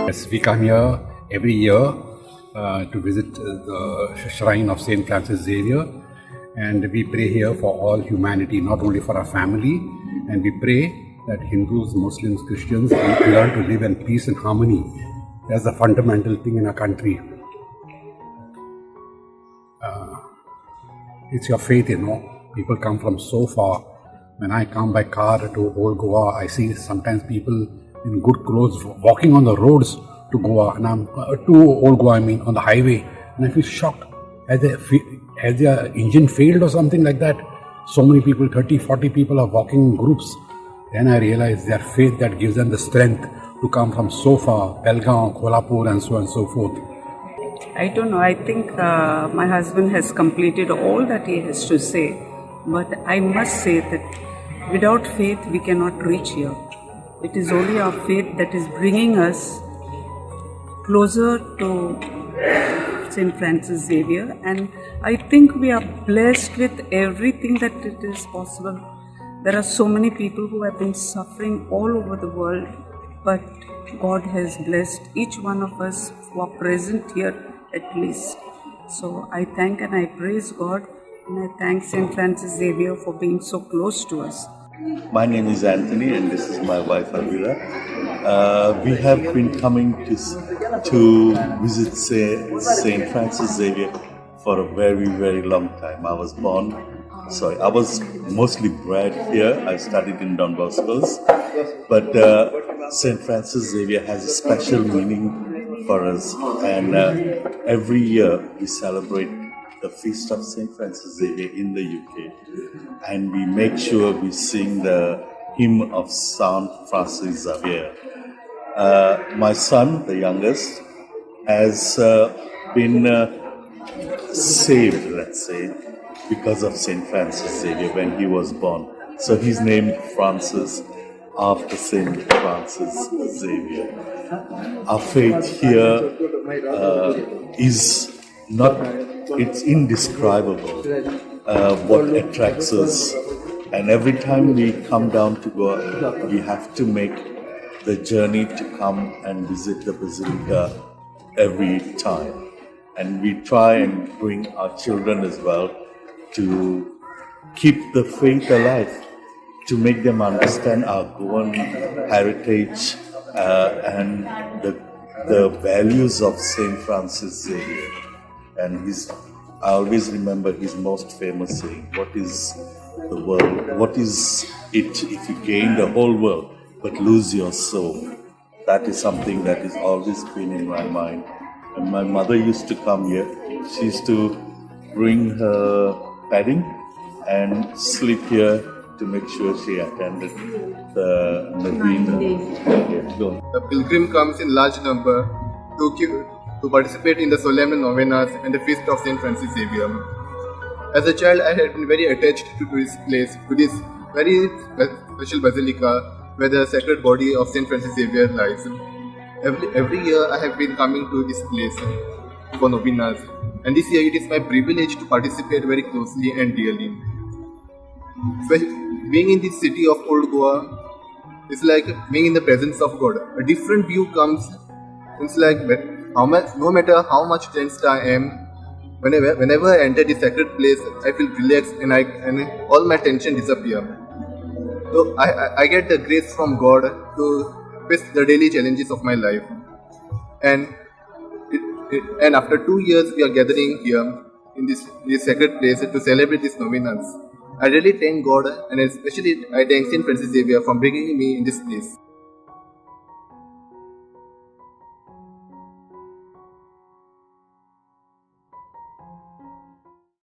Yes, we come here every year to visit the shrine of St Francis Xavier, and we pray here for all humanity, not only for our family, and we pray that Hindus, Muslims, Christians learn to live in peace and harmony. That's the fundamental thing in our country. It's your faith, People come from so far. When I come by car to Old Goa, I see sometimes people in good clothes walking on the roads to Goa, and I'm to Old Goa, on the highway, and I feel shocked. Has their engine failed or something like that? So many people, 30, 40 people are walking in groups. Then I realize their faith that gives them the strength to come from so far, Belgaum, Kolhapur, and so on and so forth. I don't know. I think my husband has completed all that he has to say. But I must say that without faith, we cannot reach here. It is only our faith that is bringing us closer to St Francis Xavier. And I think we are blessed with everything that it is possible. There are so many people who have been suffering all over the world, but God has blessed each one of us who are present here at least. So I thank and I praise God, and I thank St Francis Xavier for being so close to us. My name is Anthony, and this is my wife Avira. We have been coming to visit St Francis Xavier for a very, very long time. I was mostly bred here. I studied in Don Bosco's, but St Francis Xavier has a special meaning for us, and every year we celebrate the feast of St Francis Xavier in the UK, and we make sure we sing the hymn of St Francis Xavier. My son, the youngest, has been saved, let's say, because of St Francis Xavier when he was born. So he's named Francis after St Francis Xavier. Our faith here is not, it's indescribable what attracts us. And every time we come down to Goa, we have to make the journey to come and visit the Basilica every time. And we try and bring our children as well to keep the faith alive, to make them understand our Goan heritage and the values of St Francis Xavier. And I always remember his most famous saying, "What is the world? What is it if you gain the whole world but lose your soul?" That is something that has always been in my mind. And my mother used to come here. She used to bring her padding and sleep here to make sure she attended the novena. The pilgrim comes in large number to participate in the solemn novenas and the feast of St Francis Xavier. As a child, I had been very attached to this place, to this very special basilica where the sacred body of St Francis Xavier lies. Every year, I have been coming to this place for novenas, and this year it is my privilege to participate very closely and dearly. Being in this city of Old Goa is like being in the presence of God. A different view comes. It's like no matter how much tensed I am, whenever I enter this sacred place, I feel relaxed and all my tension disappear. So I get the grace from God to face the daily challenges of my life. And after 2 years, we are gathering here in this sacred place to celebrate these novenas. I really thank God, and especially I thank St Francis Xavier for bringing me in this place.